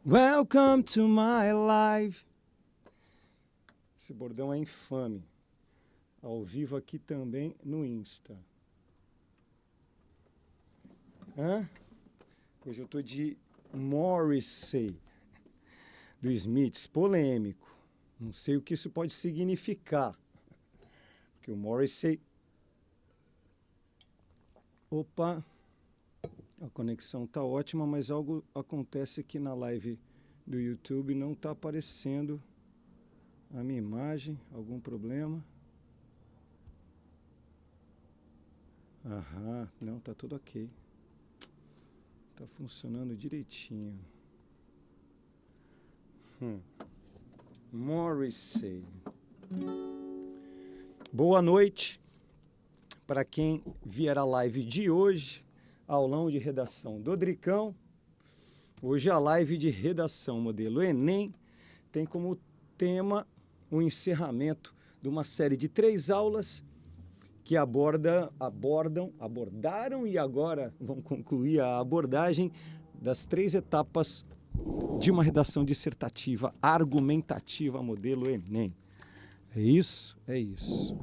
Welcome to my life. Esse bordão é infame. Ao vivo aqui também no Insta. Hoje eu tô de Morrissey, do Smiths, polêmico. Não sei o que isso pode significar. Porque o Morrissey... Opa! A conexão tá ótima, mas algo acontece aqui na live do YouTube. Não tá aparecendo a minha imagem. Algum problema? Aham, não, tá tudo ok. Tá funcionando direitinho. Morrissey. Boa noite para quem vier a live de hoje. Aulão de redação do Dricão. Hoje a live de redação modelo Enem tem como tema o encerramento de uma série de 3 aulas que abordaram e agora vão concluir a abordagem das 3 etapas de uma redação dissertativa argumentativa modelo Enem. É isso? É isso.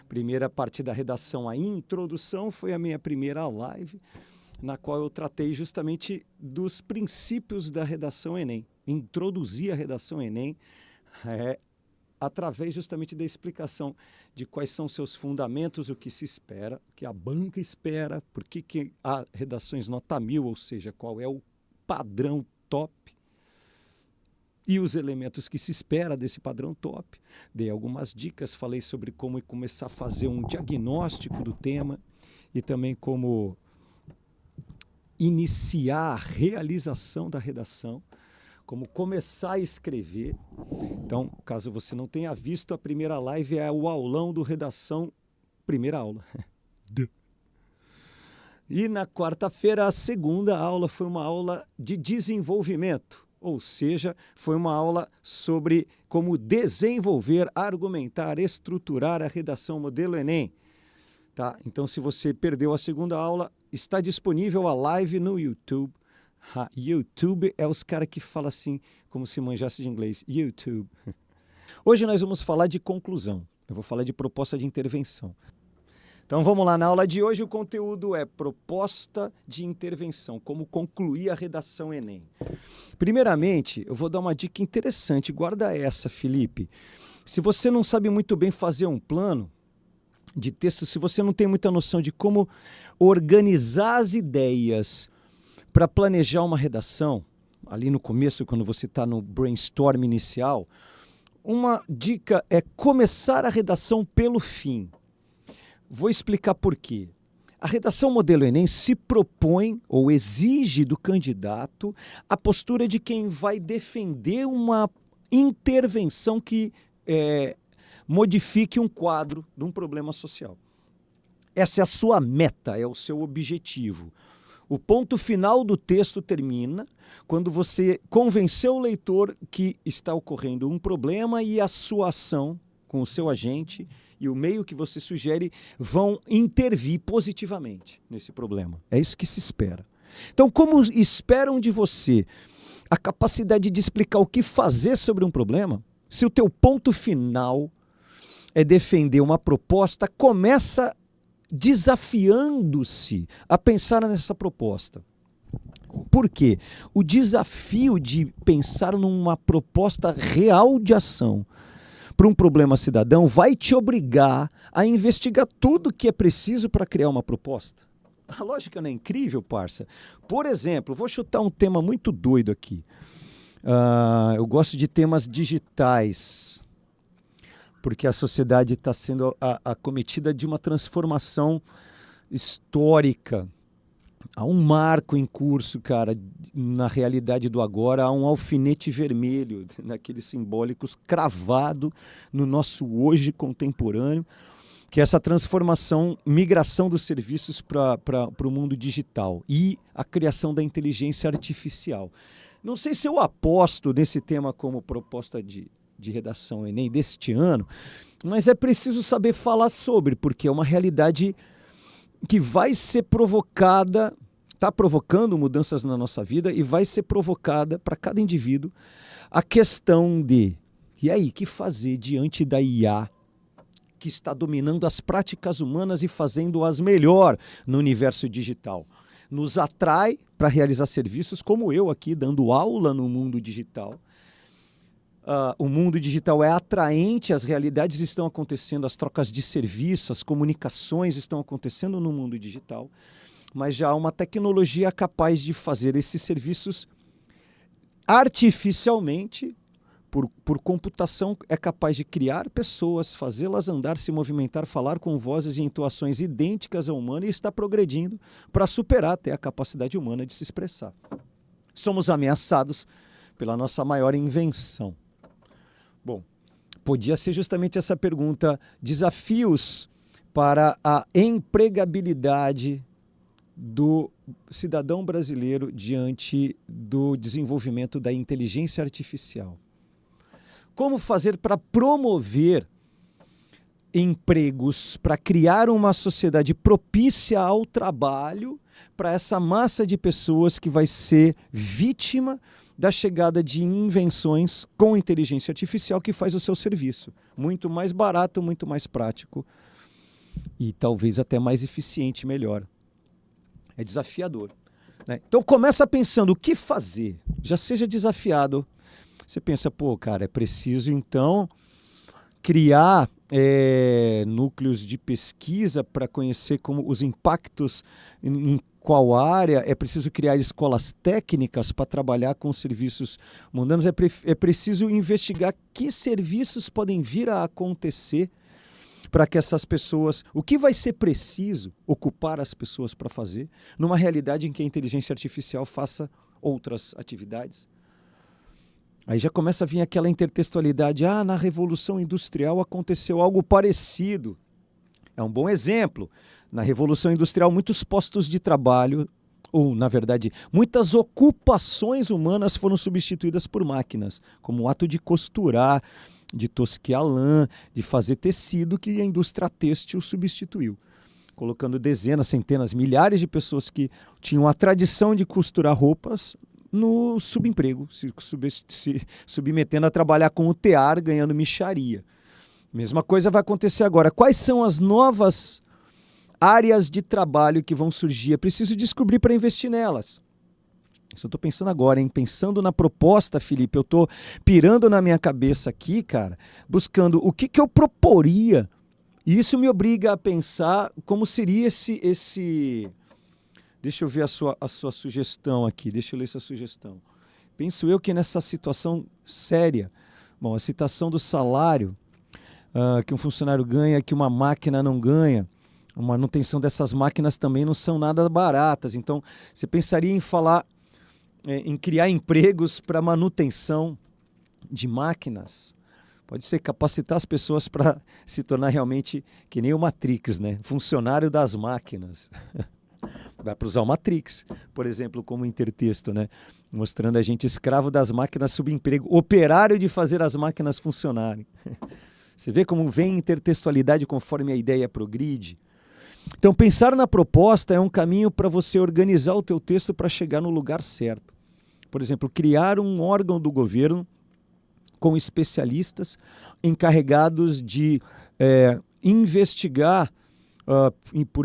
Primeira parte da redação, a introdução, foi a minha primeira live, na qual eu tratei justamente dos princípios da redação Enem. Introduzi a redação Enem através justamente da explicação de quais são seus fundamentos, o que se espera, o que a banca espera, por que há redações nota 1000, ou seja, qual é o padrão top, e os elementos que se espera desse padrão top. Dei algumas dicas, falei sobre como começar a fazer um diagnóstico do tema e também como iniciar a realização da redação, como começar a escrever. Então, caso você não tenha visto, a primeira live é o aulão do redação, primeira aula. E na quarta-feira, a segunda aula foi uma aula de desenvolvimento. Ou seja, foi uma aula sobre como desenvolver, argumentar, estruturar a redação modelo Enem. Tá? Então, se você perdeu a segunda aula, está disponível a live no YouTube. YouTube é os caras que falam assim, como se manjasse de inglês. YouTube. Hoje nós vamos falar de conclusão. Eu vou falar de proposta de intervenção. Então vamos lá, na aula de hoje o conteúdo é proposta de intervenção, como concluir a redação Enem. Primeiramente, eu vou dar uma dica interessante, guarda essa, Felipe. Se você não sabe muito bem fazer um plano de texto, se você não tem muita noção de como organizar as ideias para planejar uma redação, ali no começo, quando você está no brainstorm inicial, uma dica é começar a redação pelo fim. Vou explicar por quê. A redação modelo Enem se propõe ou exige do candidato a postura de quem vai defender uma intervenção que modifique um quadro de um problema social. Essa é a sua meta, é o seu objetivo. O ponto final do texto termina quando você convenceu o leitor que está ocorrendo um problema e a sua ação com o seu agente e o meio que você sugere vão intervir positivamente nesse problema. É isso que se espera. Então, como esperam de você a capacidade de explicar o que fazer sobre um problema, se o teu ponto final é defender uma proposta, começa desafiando-se a pensar nessa proposta. Por quê? O desafio de pensar numa proposta real de ação para um problema cidadão vai te obrigar a investigar tudo que é preciso para criar uma proposta. A lógica não é incrível, parça? Por exemplo, vou chutar um tema muito doido aqui. Eu gosto de temas digitais, porque a sociedade está sendo acometida de uma transformação histórica. Há um marco em curso, cara, na realidade do agora, há um alfinete vermelho, naqueles simbólicos, cravado no nosso hoje contemporâneo, que é essa transformação, migração dos serviços para o mundo digital e a criação da inteligência artificial. Não sei se eu aposto nesse tema como proposta de redação Enem deste ano, mas é preciso saber falar sobre, porque é uma realidade que vai ser provocada está provocando mudanças na nossa vida e vai ser provocada para cada indivíduo a questão de, e aí, o que fazer diante da IA que está dominando as práticas humanas e fazendo-as melhor no universo digital? Nos atrai para realizar serviços como eu aqui, dando aula no mundo digital. O mundo digital é atraente, as realidades estão acontecendo, as trocas de serviços, as comunicações estão acontecendo no mundo digital, mas já há uma tecnologia capaz de fazer esses serviços artificialmente, por computação, é capaz de criar pessoas, fazê-las andar, se movimentar, falar com vozes e entoações idênticas à humana e está progredindo para superar até a capacidade humana de se expressar. Somos ameaçados pela nossa maior invenção. Bom, podia ser justamente essa pergunta: desafios para a empregabilidade do cidadão brasileiro diante do desenvolvimento da inteligência artificial. Como fazer para promover empregos, para criar uma sociedade propícia ao trabalho para essa massa de pessoas que vai ser vítima da chegada de invenções com inteligência artificial que faz o seu serviço muito mais barato, muito mais prático e talvez até mais eficiente, melhor. É desafiador, né? Então começa pensando o que fazer, já seja desafiado. Você pensa, pô, cara, é preciso então criar núcleos de pesquisa para conhecer como os impactos em qual área, é preciso criar escolas técnicas para trabalhar com serviços mundanos, é preciso investigar que serviços podem vir a acontecer para que essas pessoas, o que vai ser preciso ocupar as pessoas para fazer, numa realidade em que a inteligência artificial faça outras atividades. Aí já começa a vir aquela intertextualidade, na Revolução Industrial aconteceu algo parecido. É um bom exemplo. Na Revolução Industrial, muitos postos de trabalho, ou, na verdade, muitas ocupações humanas foram substituídas por máquinas, como o ato de costurar, de tosquear lã, de fazer tecido, que a indústria têxtil substituiu, colocando dezenas, centenas, milhares de pessoas que tinham a tradição de costurar roupas no subemprego, se submetendo a trabalhar com o tear, ganhando mixaria. Mesma coisa vai acontecer agora. Quais são as novas áreas de trabalho que vão surgir? É preciso descobrir para investir nelas. Isso eu estou pensando agora, hein? Pensando na proposta, Felipe, eu estou pirando na minha cabeça aqui, cara, buscando o que eu proporia. E isso me obriga a pensar como seria esse... Deixa eu ver a sua sugestão aqui, deixa eu ler essa sugestão. Penso eu que nessa situação séria, bom, a citação do salário que um funcionário ganha, que uma máquina não ganha, a manutenção dessas máquinas também não são nada baratas. Então, você pensaria em falar, em criar empregos para manutenção de máquinas. Pode ser capacitar as pessoas para se tornar realmente que nem o Matrix, né? Funcionário das máquinas. Dá para usar o Matrix, por exemplo, como intertexto, né? Mostrando a gente escravo das máquinas, subemprego, operário de fazer as máquinas funcionarem. Você vê como vem intertextualidade conforme a ideia progride? Então, pensar na proposta é um caminho para você organizar o teu texto para chegar no lugar certo. Por exemplo, criar um órgão do governo com especialistas encarregados de investigar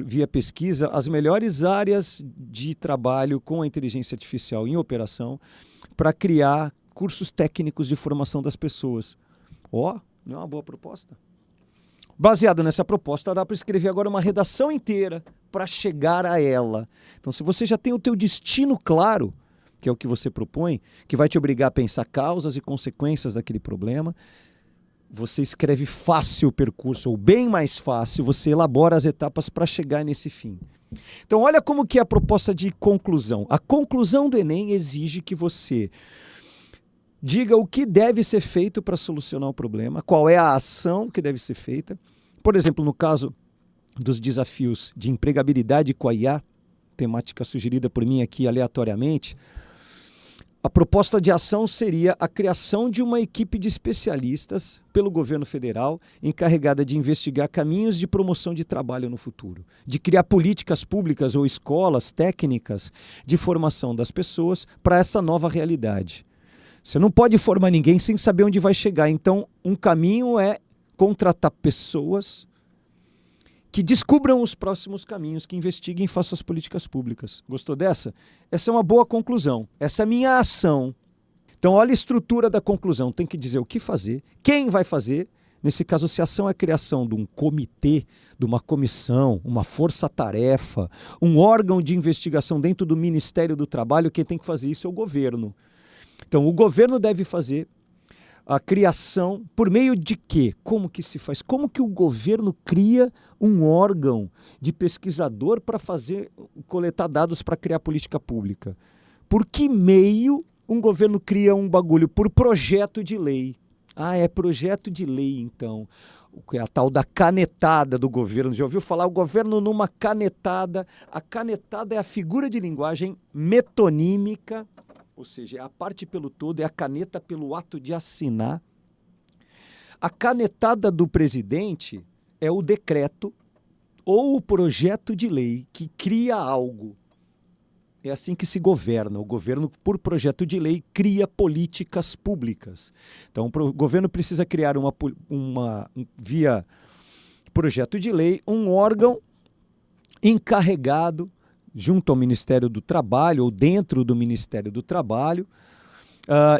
via pesquisa as melhores áreas de trabalho com a inteligência artificial em operação para criar cursos técnicos de formação das pessoas. Não é uma boa proposta? Baseado nessa proposta, dá para escrever agora uma redação inteira para chegar a ela. Então, se você já tem o teu destino claro, que é o que você propõe, que vai te obrigar a pensar causas e consequências daquele problema, você escreve fácil o percurso, ou bem mais fácil, você elabora as etapas para chegar nesse fim. Então, olha como que é a proposta de conclusão. A conclusão do Enem exige que você diga o que deve ser feito para solucionar o problema, qual é a ação que deve ser feita. Por exemplo, no caso dos desafios de empregabilidade com a IA, temática sugerida por mim aqui aleatoriamente, A proposta de ação seria a criação de uma equipe de especialistas pelo governo federal encarregada de investigar caminhos de promoção de trabalho no futuro, de criar políticas públicas ou escolas técnicas de formação das pessoas para essa nova realidade. Você não pode formar ninguém sem saber onde vai chegar. Então, um caminho é contratar pessoas que descubram os próximos caminhos, que investiguem e façam as políticas públicas. Gostou dessa? Essa é uma boa conclusão. Essa é a minha ação. Então, olha a estrutura da conclusão. Tem que dizer o que fazer, quem vai fazer. Nesse caso, se a ação é a criação de um comitê, de uma comissão, uma força-tarefa, um órgão de investigação dentro do Ministério do Trabalho, quem tem que fazer isso é o governo. Então, o governo deve fazer a criação por meio de quê? Como que se faz? Como que o governo cria um órgão de pesquisador para coletar dados para criar política pública? Por que meio um governo cria um bagulho? Por projeto de lei. Ah, é projeto de lei, então. A tal da canetada do governo. Já ouviu falar? O governo numa canetada. A canetada é a figura de linguagem metonímica, ou seja, é a parte pelo todo, é a caneta pelo ato de assinar. A canetada do presidente é o decreto ou o projeto de lei que cria algo. É assim que se governa. O governo, por projeto de lei, cria políticas públicas. Então, o governo precisa criar via projeto de lei, um órgão encarregado junto ao Ministério do Trabalho ou dentro do Ministério do Trabalho,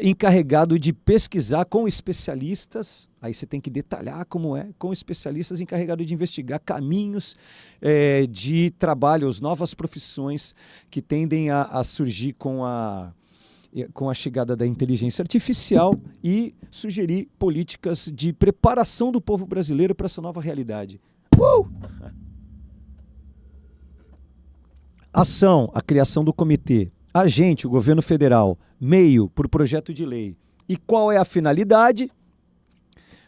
encarregado de pesquisar com especialistas, aí você tem que detalhar como é, com especialistas encarregados de investigar caminhos de trabalho, as novas profissões que tendem a surgir com a chegada da inteligência artificial e sugerir políticas de preparação do povo brasileiro para essa nova realidade. Ação, a criação do comitê. Agente, o governo federal. Meio, por projeto de lei. E qual é a finalidade?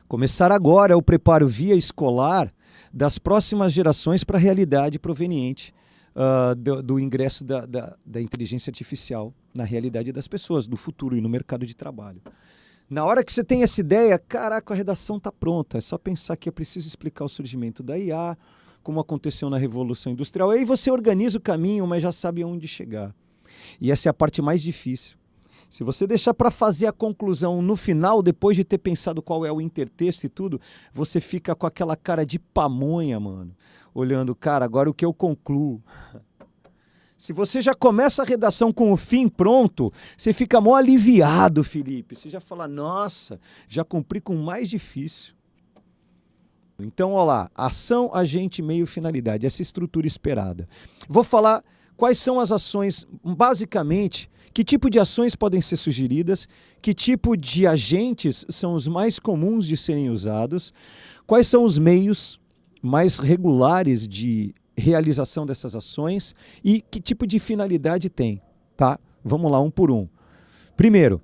Começar agora o preparo via escolar das próximas gerações para a realidade proveniente do ingresso da inteligência artificial na realidade das pessoas, do futuro e no mercado de trabalho. Na hora que você tem essa ideia, caraca, a redação está pronta. É só pensar que é preciso explicar o surgimento da IA, como aconteceu na Revolução Industrial. Aí você organiza o caminho, mas já sabe aonde chegar. E essa é a parte mais difícil. Se você deixar para fazer a conclusão no final, depois de ter pensado qual é o intertexto e tudo, você fica com aquela cara de pamonha, mano. Olhando, cara, agora o que eu concluo? Se você já começa a redação com o fim pronto, você fica mó aliviado, Felipe. Você já fala, nossa, já cumpri com o mais difícil. Então, olha lá, ação, agente, meio, finalidade, essa estrutura esperada. Vou falar quais são as ações, basicamente, que tipo de ações podem ser sugeridas, que tipo de agentes são os mais comuns de serem usados, quais são os meios mais regulares de realização dessas ações e que tipo de finalidade tem, tá? Vamos lá, um por um. Primeiro,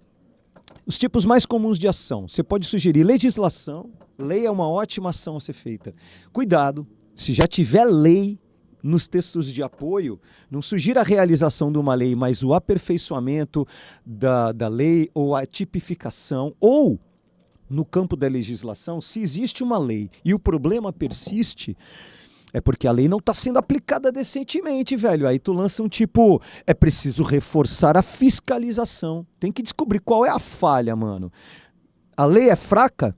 os tipos mais comuns de ação. Você pode sugerir legislação. Lei é uma ótima ação a ser feita. Cuidado, se já tiver lei nos textos de apoio, não sugira a realização de uma lei, mas o aperfeiçoamento da lei ou a tipificação, ou, no campo da legislação, se existe uma lei e o problema persiste, é porque a lei não está sendo aplicada decentemente, velho. Aí tu lança um tipo, é preciso reforçar a fiscalização. Tem que descobrir qual é a falha, mano. A lei é fraca?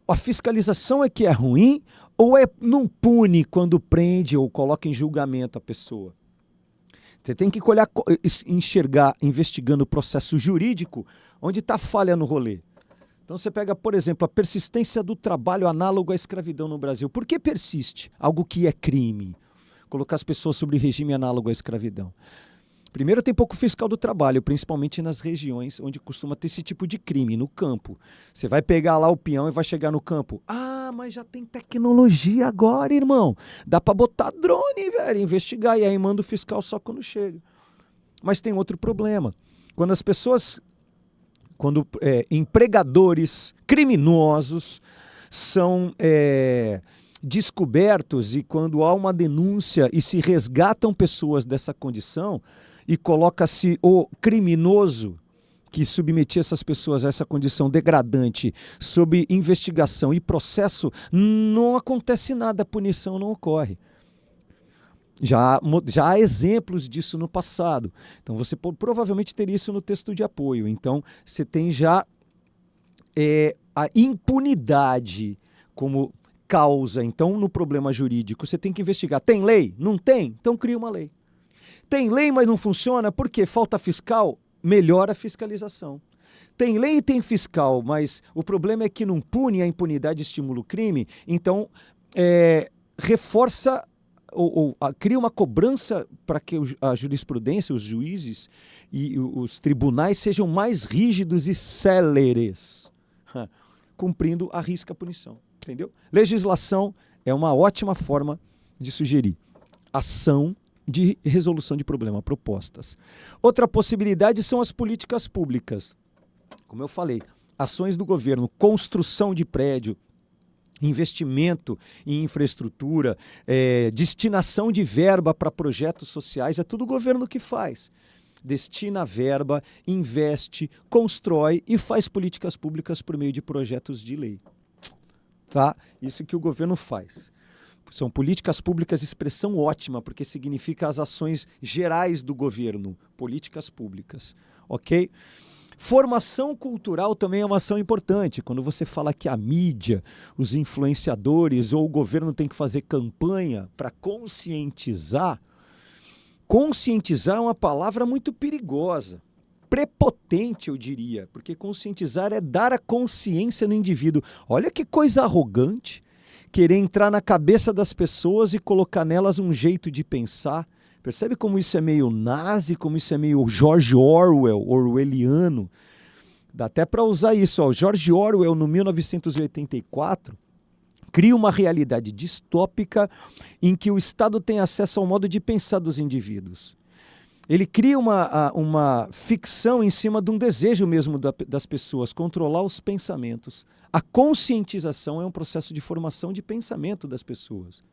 A fiscalização é que é ruim ou não pune quando prende ou coloca em julgamento a pessoa? Você tem que enxergar, investigando o processo jurídico, onde está a falha no rolê. Então você pega, por exemplo, a persistência do trabalho análogo à escravidão no Brasil. Por que persiste algo que é crime? Colocar as pessoas sobre regime análogo à escravidão. Primeiro, tem pouco fiscal do trabalho, principalmente nas regiões onde costuma ter esse tipo de crime, no campo. Você vai pegar lá o peão e vai chegar no campo. Ah, mas já tem tecnologia agora, irmão. Dá para botar drone, velho, investigar. E aí manda o fiscal só quando chega. Mas tem outro problema. Quando as pessoas, empregadores criminosos são descobertos e quando há uma denúncia e se resgatam pessoas dessa condição, e coloca-se o criminoso que submetia essas pessoas a essa condição degradante sob investigação e processo, não acontece nada, a punição não ocorre. Já há exemplos disso no passado. Então você provavelmente teria isso no texto de apoio. Então você tem já a impunidade como causa. Então no problema jurídico você tem que investigar. Tem lei? Não tem? Então cria uma lei. Tem lei, mas não funciona? Por quê? Falta fiscal? Melhora a fiscalização. Tem lei e tem fiscal, mas o problema é que não pune, a impunidade estimula o crime, então reforça cria uma cobrança para que a jurisprudência, os juízes e os tribunais sejam mais rígidos e céleres, cumprindo a risca punição. Entendeu? Legislação é uma ótima forma de sugerir ação de resolução de problema, propostas. Outra possibilidade são as políticas públicas. Como eu falei, ações do governo, construção de prédio, investimento em infraestrutura, destinação de verba para projetos sociais, é tudo o governo que faz. Destina a verba, investe, constrói e faz políticas públicas por meio de projetos de lei. Tá? Isso que o governo faz. São políticas públicas, expressão ótima, porque significa as ações gerais do governo, políticas públicas, ok? Formação cultural também é uma ação importante. Quando você fala que a mídia, os influenciadores ou o governo tem que fazer campanha para conscientizar, conscientizar é uma palavra muito perigosa, prepotente, eu diria, porque conscientizar é dar a consciência no indivíduo. Olha que coisa arrogante. Querer entrar na cabeça das pessoas e colocar nelas um jeito de pensar. Percebe como isso é meio nazi, como isso é meio George Orwell, orwelliano? Dá até para usar isso. Ó. George Orwell, no 1984, cria uma realidade distópica em que o Estado tem acesso ao modo de pensar dos indivíduos. Ele cria uma ficção em cima de um desejo mesmo das pessoas, controlar os pensamentos. A conscientização é um processo de formação de pensamento das pessoas.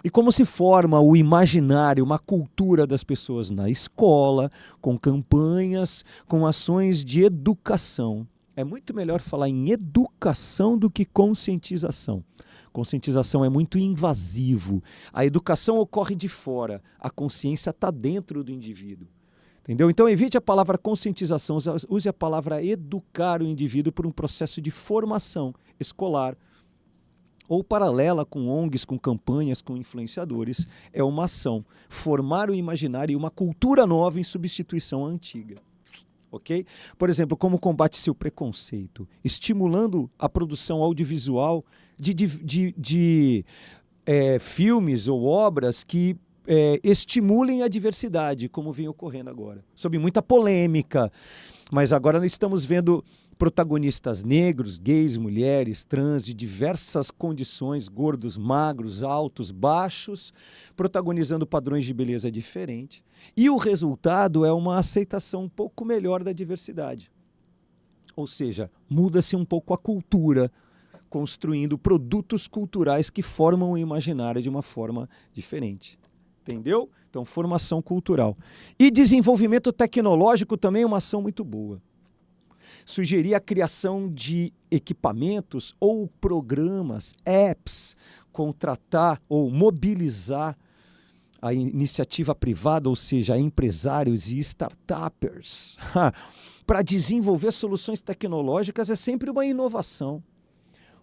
E como se forma o imaginário, uma cultura das pessoas na escola, com campanhas, com ações de educação. É muito melhor falar em educação do que conscientização. Conscientização é muito invasivo. A educação ocorre de fora, a consciência está dentro do indivíduo. Entendeu? Então evite a palavra conscientização, use a palavra educar o indivíduo por um processo de formação escolar ou paralela com ONGs, com campanhas, com influenciadores. É uma ação. Formar o imaginário e uma cultura nova em substituição à antiga. Ok? Por exemplo, como combate-se o preconceito? Estimulando a produção audiovisual de filmes ou obras que estimulem a diversidade, como vem ocorrendo agora. Sob muita polêmica, mas agora nós estamos vendo protagonistas negros, gays, mulheres, trans, de diversas condições, gordos, magros, altos, baixos, protagonizando padrões de beleza diferentes. E o resultado é uma aceitação um pouco melhor da diversidade. Ou seja, muda-se um pouco a cultura, construindo produtos culturais que formam o imaginário de uma forma diferente. Entendeu? Então, formação cultural. E desenvolvimento tecnológico também é uma ação muito boa. Sugerir a criação de equipamentos ou programas, apps, contratar ou mobilizar a iniciativa privada, ou seja, empresários e startuppers, para desenvolver soluções tecnológicas é sempre uma inovação.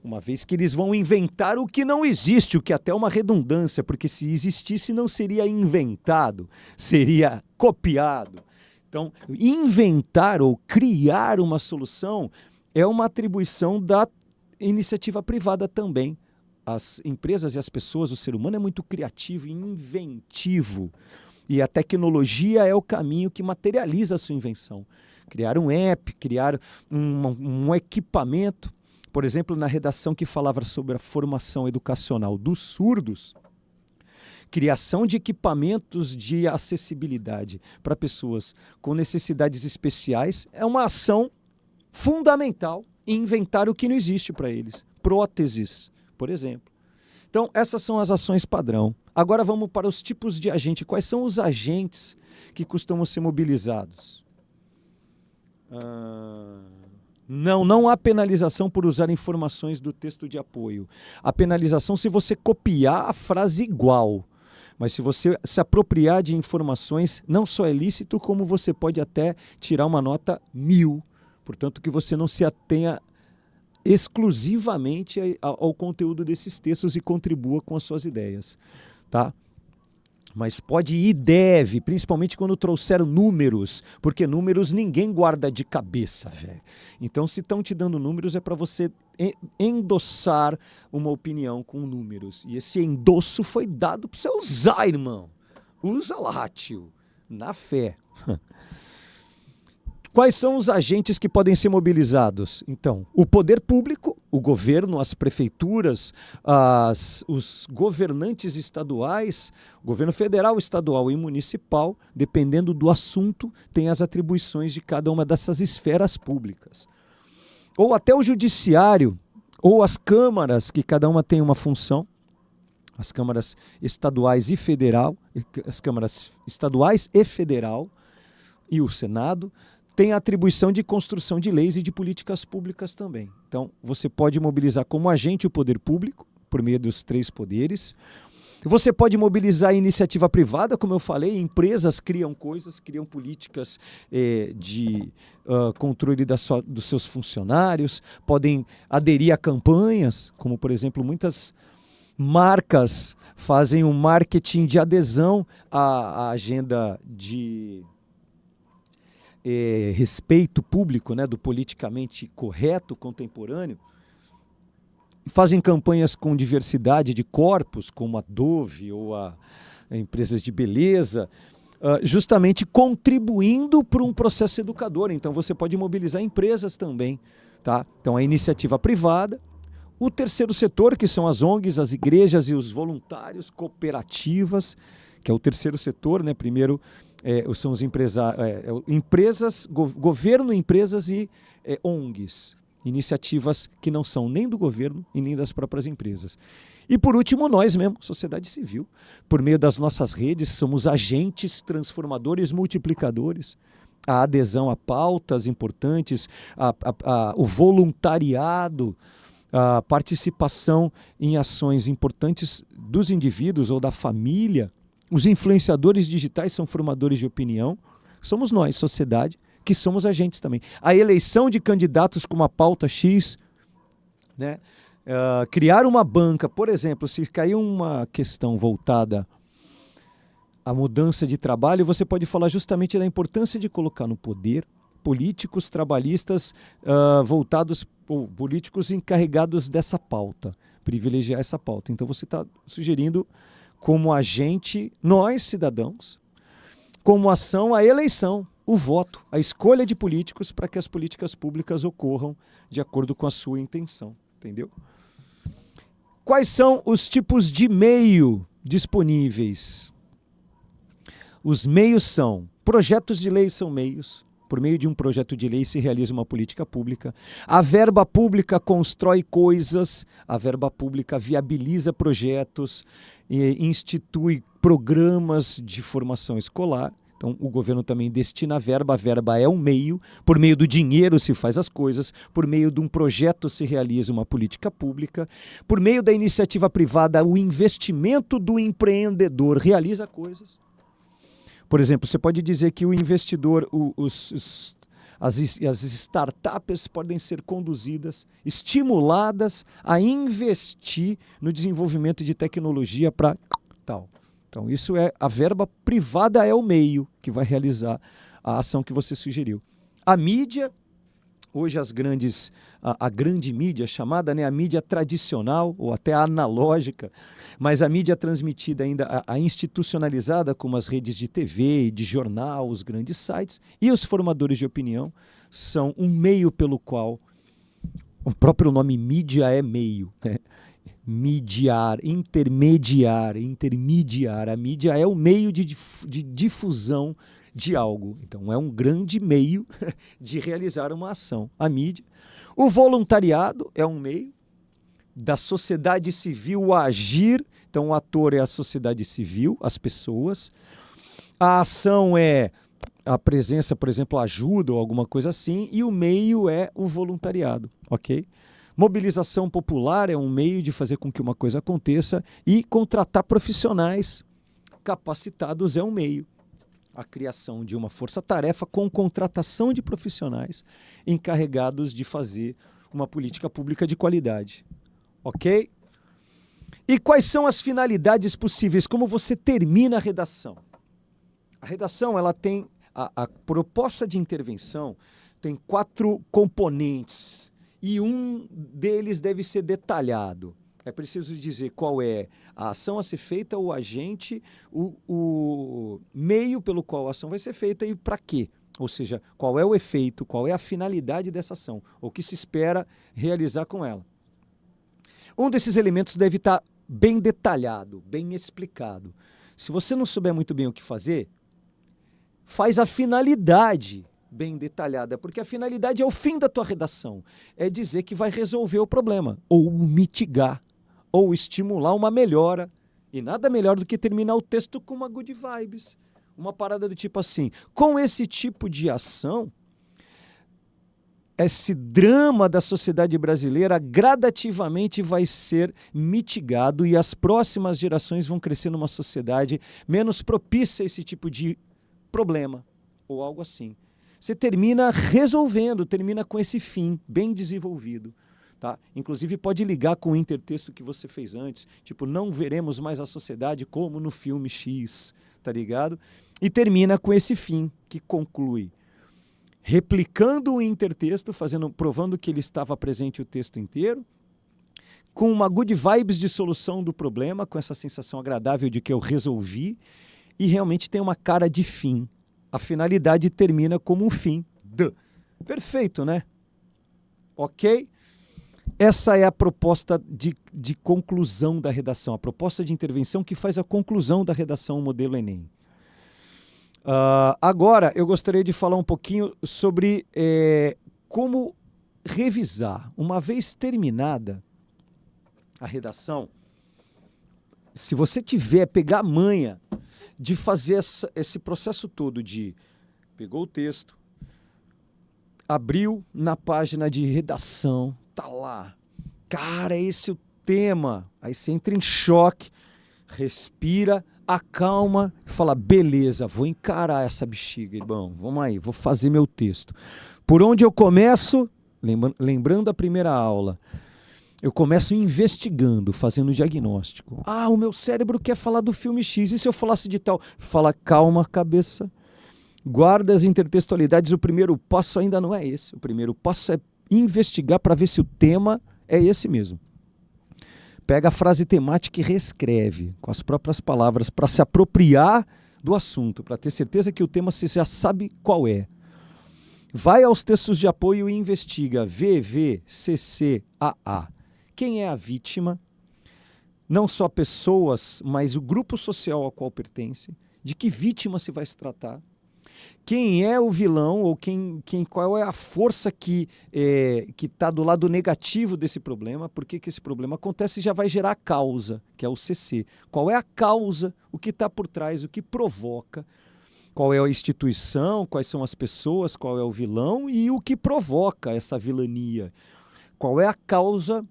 Uma vez que eles vão inventar o que não existe, o que até é uma redundância, porque se existisse não seria inventado, seria copiado. Então, inventar ou criar uma solução é uma atribuição da iniciativa privada também. As empresas e as pessoas, o ser humano é muito criativo e inventivo. E a tecnologia é o caminho que materializa a sua invenção. Criar um app, criar um equipamento. Por exemplo, na redação que falava sobre a formação educacional dos surdos, criação de equipamentos de acessibilidade para pessoas com necessidades especiais é uma ação fundamental em inventar o que não existe para eles. Próteses, por exemplo. Então, essas são as ações padrão. Agora vamos para os tipos de agente. Quais são os agentes que costumam ser mobilizados? Não há penalização por usar informações do texto de apoio. A penalização se você copiar a frase igual. Mas se você se apropriar de informações, não só é lícito, como você pode até tirar uma nota 1000. Portanto, que você não se atenha exclusivamente ao conteúdo desses textos e contribua com as suas ideias. Tá? Mas pode e deve, principalmente quando trouxeram números, porque números ninguém guarda de cabeça, velho. Então, se estão te dando números, é para você endossar uma opinião com números. E esse endosso foi dado para você usar, irmão. Usa lá, tio. Na fé. Quais são os agentes que podem ser mobilizados? Então, o poder público, o governo, as prefeituras, os governantes estaduais, o governo federal, estadual e municipal, dependendo do assunto, tem as atribuições de cada uma dessas esferas públicas. Ou até o judiciário, ou as câmaras, que cada uma tem uma função, as câmaras estaduais e federal, as câmaras estaduais e federal, e o Senado, tem a atribuição de construção de leis e de políticas públicas também. Então, você pode mobilizar como agente o poder público, por meio dos 3 poderes. Você pode mobilizar a iniciativa privada, como eu falei, empresas criam coisas, criam políticas de controle dos seus funcionários, podem aderir a campanhas, como, por exemplo, muitas marcas fazem um marketing de adesão à agenda de respeito público, né, do politicamente correto contemporâneo, fazem campanhas com diversidade de corpos, como a Dove ou a empresas de beleza, justamente contribuindo para um processo educador. Então você pode mobilizar empresas também. Tá? Então a iniciativa privada, o terceiro setor, que são as ONGs, as igrejas e os voluntários, cooperativas, que é o terceiro setor, né? Primeiro são os empresas, governo, empresas e ONGs, iniciativas que não são nem do governo e nem das próprias empresas. E por último, nós mesmo, sociedade civil, por meio das nossas redes, somos agentes transformadores, multiplicadores. A adesão a pautas importantes, o voluntariado, a participação em ações importantes dos indivíduos ou da família. Os influenciadores digitais são formadores de opinião. Somos nós, sociedade, que somos agentes também. A eleição de candidatos com uma pauta X, né? Criar uma banca, por exemplo, se cair uma questão voltada à mudança de trabalho, você pode falar justamente da importância de colocar no poder políticos trabalhistas voltados, ou políticos encarregados dessa pauta, privilegiar essa pauta. Então você está sugerindo como agente, nós, cidadãos, como ação, a eleição, o voto, a escolha de políticos para que as políticas públicas ocorram de acordo com a sua intenção, entendeu? Quais são os tipos de meio disponíveis? Os meios são, projetos de lei são meios, por meio de um projeto de lei se realiza uma política pública. A verba pública constrói coisas, a verba pública viabiliza projetos, institui programas de formação escolar. Então, o governo também destina a verba é um meio, por meio do dinheiro se faz as coisas, por meio de um projeto se realiza uma política pública, por meio da iniciativa privada, o investimento do empreendedor realiza coisas. Por exemplo, você pode dizer que o investidor, as startups podem ser conduzidas, estimuladas a investir no desenvolvimento de tecnologia para tal. Então, isso a verba privada é o meio que vai realizar a ação que você sugeriu. A mídia, hoje a grande mídia chamada, né, a mídia tradicional ou até analógica, mas a mídia transmitida ainda, a institucionalizada, como as redes de TV, de jornal, os grandes sites e os formadores de opinião, são um meio pelo qual o próprio nome mídia é meio, né? Mediar, intermediar. A mídia é o meio de difusão de algo. Então, é um grande meio de realizar uma ação. A mídia. O voluntariado é um meio da sociedade civil a agir. Então, o ator é a sociedade civil, as pessoas. A ação é a presença, por exemplo, ajuda ou alguma coisa assim, e o meio é o voluntariado, ok? Mobilização popular é um meio de fazer com que uma coisa aconteça e contratar profissionais capacitados é um meio. A criação de uma força-tarefa com contratação de profissionais encarregados de fazer uma política pública de qualidade, ok? E quais são as finalidades possíveis? Como você termina a redação? A redação, ela tem a proposta de intervenção tem 4 componentes e um deles deve ser detalhado. É preciso dizer qual é a ação a ser feita, o agente, o meio pelo qual a ação vai ser feita e para quê. Ou seja, qual é o efeito, qual é a finalidade dessa ação, o que se espera realizar com ela. Um desses elementos deve estar bem detalhado, bem explicado. Se você não souber muito bem o que fazer, faz a finalidade bem detalhada, porque a finalidade é o fim da tua redação. É dizer que vai resolver o problema, ou mitigar, ou estimular uma melhora. E nada melhor do que terminar o texto com uma good vibes. Uma parada do tipo assim, com esse tipo de ação, esse drama da sociedade brasileira gradativamente vai ser mitigado e as próximas gerações vão crescer numa sociedade menos propícia a esse tipo de problema, ou algo assim. Você termina resolvendo, termina com esse fim bem desenvolvido. Tá? Inclusive pode ligar com o intertexto que você fez antes, tipo, não veremos mais a sociedade como no filme X, tá ligado? E termina com esse fim, que conclui replicando o intertexto, provando que ele estava presente o texto inteiro, com uma good vibes de solução do problema, com essa sensação agradável de que eu resolvi, e realmente tem uma cara de fim. A finalidade termina como um fim. Perfeito, né? Ok? Essa é a proposta de conclusão da redação, a proposta de intervenção que faz a conclusão da redação modelo Enem. Agora, eu gostaria de falar um pouquinho sobre como revisar. Uma vez terminada a redação, se você pegar a manha de fazer esse processo todo de pegou o texto, abriu na página de redação, tá lá, cara, esse é o tema, aí você entra em choque, respira, acalma e fala, beleza, vou encarar essa bexiga, irmão, vamos aí, vou fazer meu texto. Por onde eu começo? Lembrando a primeira aula, eu começo investigando, fazendo diagnóstico. O meu cérebro quer falar do filme X, e se eu falasse de tal? Fala, calma, cabeça, guarda as intertextualidades, o primeiro passo ainda não é esse, o primeiro passo é investigar para ver se o tema é esse mesmo. Pega a frase temática e reescreve com as próprias palavras para se apropriar do assunto, para ter certeza que o tema você já sabe qual é. Vai aos textos de apoio e investiga VV, CC, AA. Quem é a vítima? Não só pessoas, mas o grupo social ao qual pertence. De que vítima se vai se tratar? Quem é o vilão ou qual é a força que está do lado negativo desse problema? Por que esse problema acontece? E já vai gerar a causa, que é o CC. Qual é a causa? O que está por trás? O que provoca? Qual é a instituição? Quais são as pessoas? Qual é o vilão? E o que provoca essa vilania? Qual é a causa?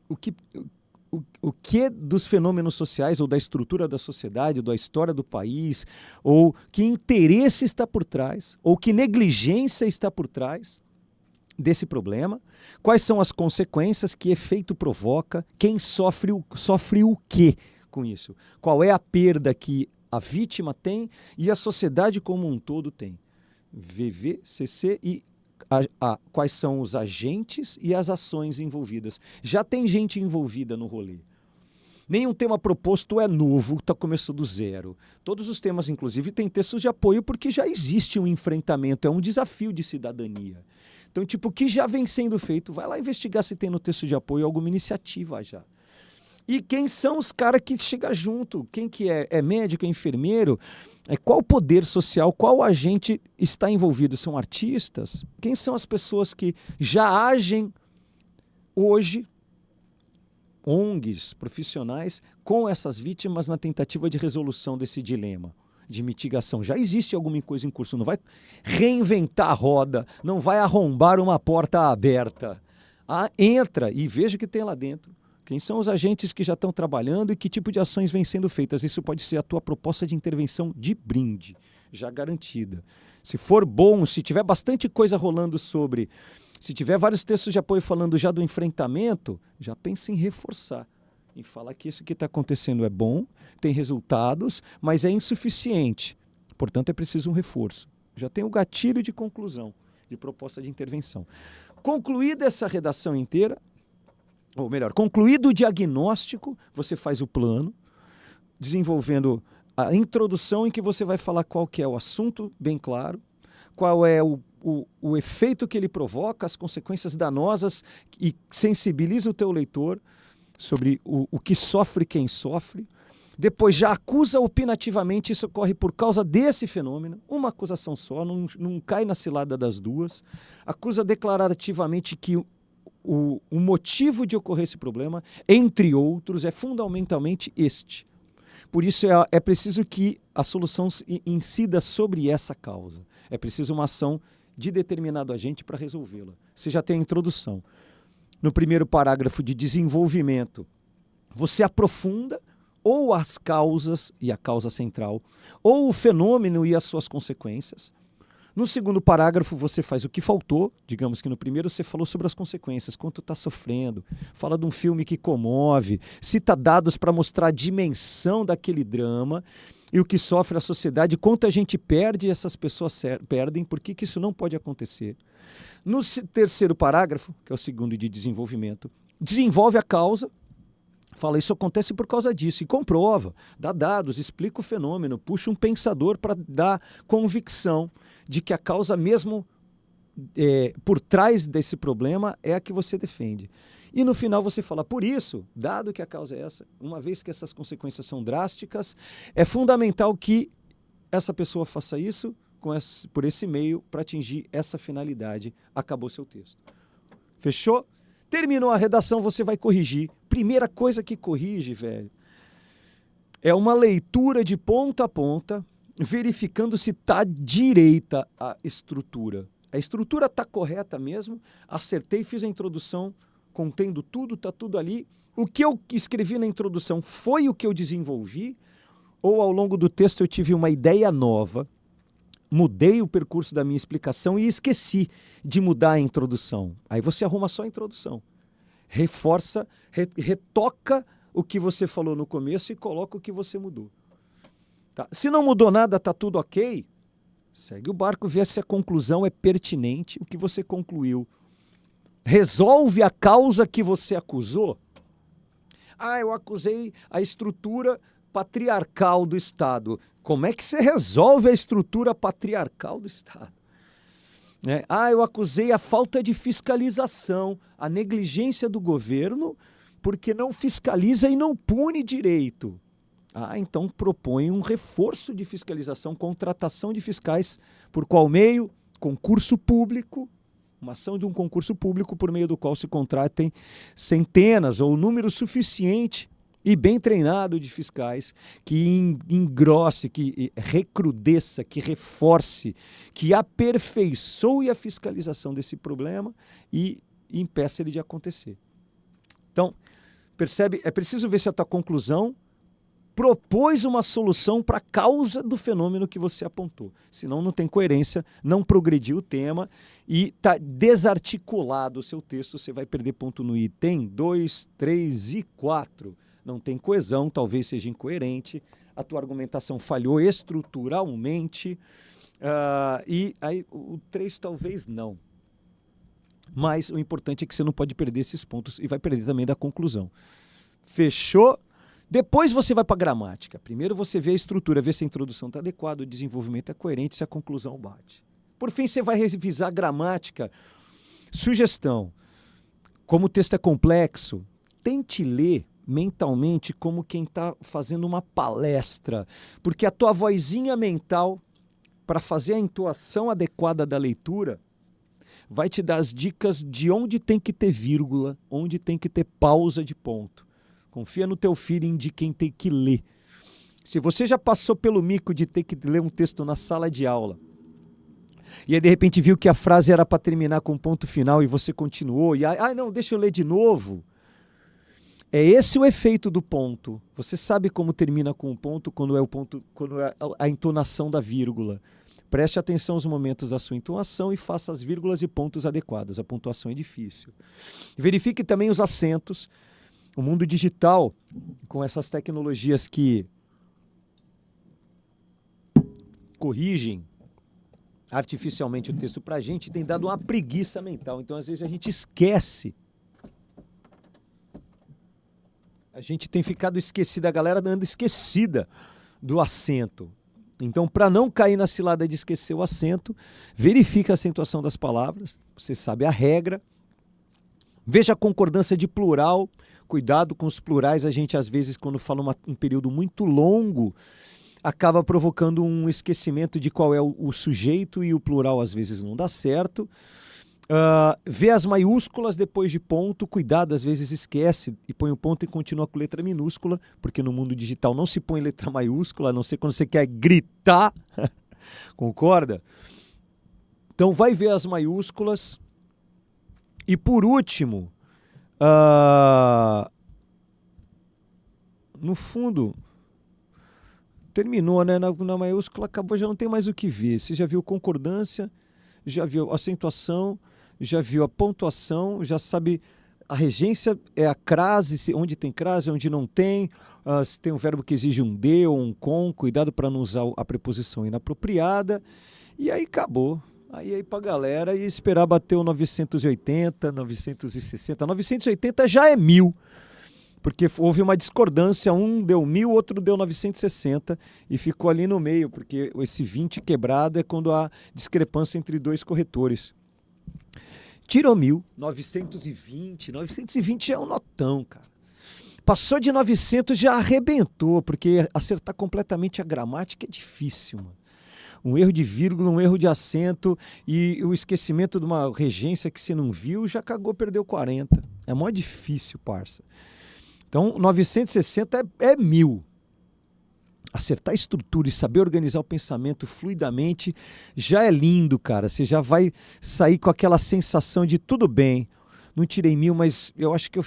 O que dos fenômenos sociais ou da estrutura da sociedade, da história do país, ou que interesse está por trás, ou que negligência está por trás desse problema, quais são as consequências, que efeito provoca, quem sofre o quê com isso, qual é a perda que a vítima tem e a sociedade como um todo tem. VV, CC e quais são os agentes e as ações envolvidas. Já tem gente envolvida no rolê. Nenhum tema proposto é novo, está começando do zero. Todos os temas, inclusive, têm textos de apoio porque já existe um enfrentamento, é um desafio de cidadania. Então, tipo, o que já vem sendo feito? Vai lá investigar se tem no texto de apoio alguma iniciativa já. E quem são os caras que chegam junto? Quem que é médico, é enfermeiro? Qual poder social, qual agente está envolvido? São artistas? Quem são as pessoas que já agem hoje, ONGs, profissionais, com essas vítimas na tentativa de resolução desse dilema? de mitigação. Já existe alguma coisa em curso. Não vai reinventar a roda, não vai arrombar uma porta aberta. Entra e veja o que tem lá dentro. Quem são os agentes que já estão trabalhando e que tipo de ações vêm sendo feitas? Isso pode ser a tua proposta de intervenção de brinde, já garantida. Se for bom, se tiver bastante coisa rolando sobre, se tiver vários textos de apoio falando já do enfrentamento, já pensa em reforçar, em falar que isso que está acontecendo é bom, tem resultados, mas é insuficiente. Portanto, é preciso um reforço. Já tem o gatilho de conclusão, de proposta de intervenção. Concluída essa redação inteira, ou melhor, concluído o diagnóstico, você faz o plano, desenvolvendo a introdução em que você vai falar qual que é o assunto, bem claro, qual é o efeito que ele provoca, as consequências danosas e sensibiliza o teu leitor sobre o que sofre quem sofre. Depois já acusa opinativamente, isso ocorre por causa desse fenômeno, uma acusação só, não cai na cilada das duas. Acusa declarativamente que o motivo de ocorrer esse problema, entre outros, é fundamentalmente este. Por isso é preciso que a solução incida sobre essa causa. É preciso uma ação de determinado agente para resolvê-la. Você já tem a introdução. No primeiro parágrafo de desenvolvimento, você aprofunda ou as causas e a causa central, ou o fenômeno e as suas consequências. No segundo parágrafo, você faz o que faltou. Digamos que no primeiro você falou sobre as consequências, quanto está sofrendo, fala de um filme que comove, cita dados para mostrar a dimensão daquele drama e o que sofre a sociedade, quanto a gente perde e essas pessoas perdem, por que isso não pode acontecer. No terceiro parágrafo, que é o segundo de desenvolvimento, desenvolve a causa, fala isso acontece por causa disso e comprova, dá dados, explica o fenômeno, puxa um pensador para dar convicção de que a causa mesmo por trás desse problema é a que você defende. E no final você fala, por isso, dado que a causa é essa, uma vez que essas consequências são drásticas, é fundamental que essa pessoa faça isso por esse meio para atingir essa finalidade. Acabou seu texto. Fechou? Terminou a redação, você vai corrigir. Primeira coisa que corrige, velho, é uma leitura de ponta a ponta, verificando se está direita a estrutura. A estrutura está correta mesmo, acertei, fiz a introdução, contendo tudo, está tudo ali. O que eu escrevi na introdução foi o que eu desenvolvi, ou ao longo do texto eu tive uma ideia nova, mudei o percurso da minha explicação e esqueci de mudar a introdução. Aí você arruma só a introdução. Reforça, retoca o que você falou no começo e coloca o que você mudou. Tá? Se não mudou nada, está tudo ok, segue o barco, vê se a conclusão é pertinente, o que você concluiu. Resolve a causa que você acusou? Eu acusei a estrutura patriarcal do Estado. Como é que você resolve a estrutura patriarcal do Estado? Eu acusei a falta de fiscalização, a negligência do governo, porque não fiscaliza e não pune direito. Então propõe um reforço de fiscalização, contratação de fiscais, por qual meio? Concurso público, uma ação de um concurso público por meio do qual se contratem centenas ou número suficiente e bem treinado de fiscais que engrosse, que recrudesça, que reforce, que aperfeiçoe a fiscalização desse problema e impeça ele de acontecer. Então, percebe? É preciso ver se a tua conclusão propôs uma solução para a causa do fenômeno que você apontou. Senão não tem coerência, não progrediu o tema e está desarticulado o seu texto, você vai perder ponto no item 2, 3 e 4. Não tem coesão, talvez seja incoerente, a tua argumentação falhou estruturalmente, e aí o 3 talvez não. Mas o importante é que você não pode perder esses pontos e vai perder também da conclusão. Fechou? Depois você vai para a gramática. Primeiro você vê a estrutura, vê se a introdução está adequada, o desenvolvimento é coerente, se a conclusão bate. Por fim, você vai revisar a gramática. Sugestão. Como o texto é complexo, tente ler mentalmente como quem está fazendo uma palestra, porque a tua vozinha mental, para fazer a entoação adequada da leitura, vai te dar as dicas de onde tem que ter vírgula, onde tem que ter pausa de ponto. Confia no teu feeling de quem tem que ler. Se você já passou pelo mico de ter que ler um texto na sala de aula, e aí de repente viu que a frase era para terminar com um ponto final e você continuou, e aí, não, deixa eu ler de novo. É esse o efeito do ponto. Você sabe como termina com um ponto quando é a entonação da vírgula. Preste atenção aos momentos da sua entonação e faça as vírgulas e pontos adequados. A pontuação é difícil. Verifique também os acentos. O mundo digital, com essas tecnologias que corrigem artificialmente o texto para a gente, tem dado uma preguiça mental. Então, às vezes, a gente esquece. A gente tem ficado esquecida, a galera anda esquecida do acento. Então, para não cair na cilada de esquecer o acento, verifique a acentuação das palavras, você sabe a regra. Veja a concordância de plural, cuidado com os plurais, a gente às vezes quando fala um período muito longo, acaba provocando um esquecimento de qual é o sujeito e o plural às vezes não dá certo. Vê as maiúsculas depois de ponto, cuidado, às vezes esquece e põe o ponto e continua com letra minúscula, porque no mundo digital não se põe letra maiúscula, a não ser quando você quer gritar, concorda? Então vai ver as maiúsculas. E por último, no fundo, terminou, né? Na maiúscula acabou, já não tem mais o que ver. Você já viu concordância, já viu acentuação, já viu a pontuação, já sabe a regência é a crase, onde tem crase, onde não tem, se tem um verbo que exige um de ou um com, cuidado para não usar a preposição inapropriada, e aí acabou. Aí pra galera e esperar bater o 980, 960, 980 já é 1000, porque houve uma discordância, um deu 1000, outro deu 960 e ficou ali no meio, porque esse 20 quebrado é quando há discrepância entre dois corretores. Tirou 1000, 920 já é um notão, cara. Passou de 900 já arrebentou, porque acertar completamente a gramática é difícil, mano. Um erro de vírgula, um erro de acento e o esquecimento de uma regência que você não viu, já cagou, perdeu 40. É mó difícil, parça. Então, 960 é 1000. Acertar a estrutura e saber organizar o pensamento fluidamente já é lindo, cara. Você já vai sair com aquela sensação de tudo bem. Não tirei 1000, mas eu acho que eu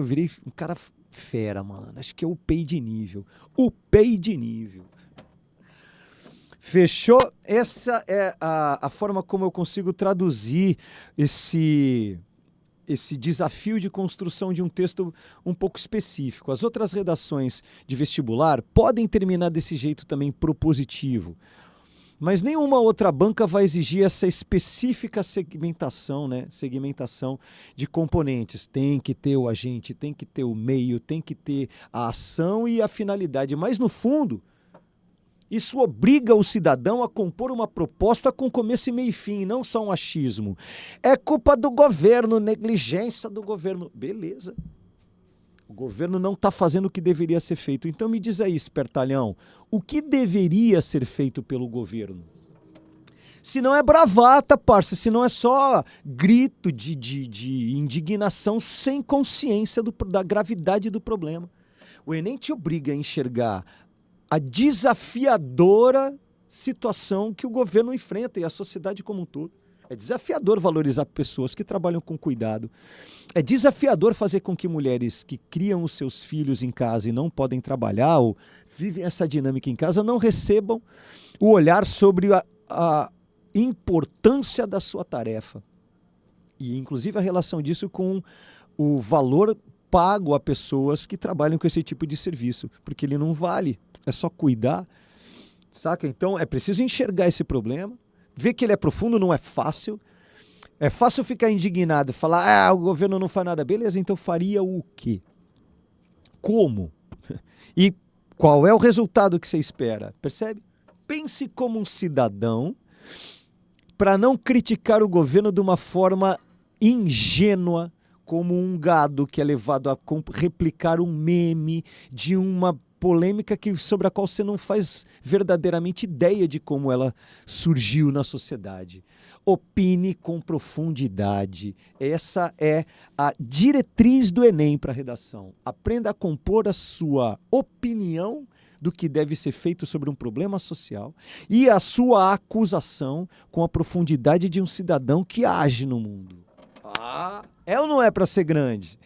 virei um cara fera, mano. Acho que eu upei de nível. Upei de nível. Fechou? Essa é a forma como eu consigo traduzir esse desafio de construção de um texto um pouco específico. As outras redações de vestibular podem terminar desse jeito também propositivo, mas nenhuma outra banca vai exigir essa específica segmentação, né? Segmentação de componentes. Tem que ter o agente, tem que ter o meio, tem que ter a ação e a finalidade, mas no fundo isso obriga o cidadão a compor uma proposta com começo e meio e fim, não só um achismo. É culpa do governo, negligência do governo. Beleza. O governo não está fazendo o que deveria ser feito. Então me diz aí, espertalhão, o que deveria ser feito pelo governo? Se não é bravata, parça, se não é só grito de indignação sem consciência da gravidade do problema. O Enem te obriga a enxergar a desafiadora situação que o governo enfrenta e a sociedade como um todo. É desafiador valorizar pessoas que trabalham com cuidado. É desafiador fazer com que mulheres que criam os seus filhos em casa e não podem trabalhar ou vivem essa dinâmica em casa não recebam o olhar sobre a importância da sua tarefa. E inclusive a relação disso com o valor pago a pessoas que trabalham com esse tipo de serviço, porque ele não vale. É só cuidar, saca? Então é preciso enxergar esse problema, ver que ele é profundo, não é fácil. É fácil ficar indignado, falar, o governo não faz nada. Beleza, então faria o quê? Como? E qual é o resultado que você espera? Percebe? Pense como um cidadão para não criticar o governo de uma forma ingênua, como um gado que é levado a replicar um meme de uma polêmica sobre a qual você não faz verdadeiramente ideia de como ela surgiu na sociedade. Opine com profundidade. Essa é a diretriz do Enem para a redação. Aprenda a compor a sua opinião do que deve ser feito sobre um problema social e a sua acusação com a profundidade de um cidadão que age no mundo. É ou não é para ser grande?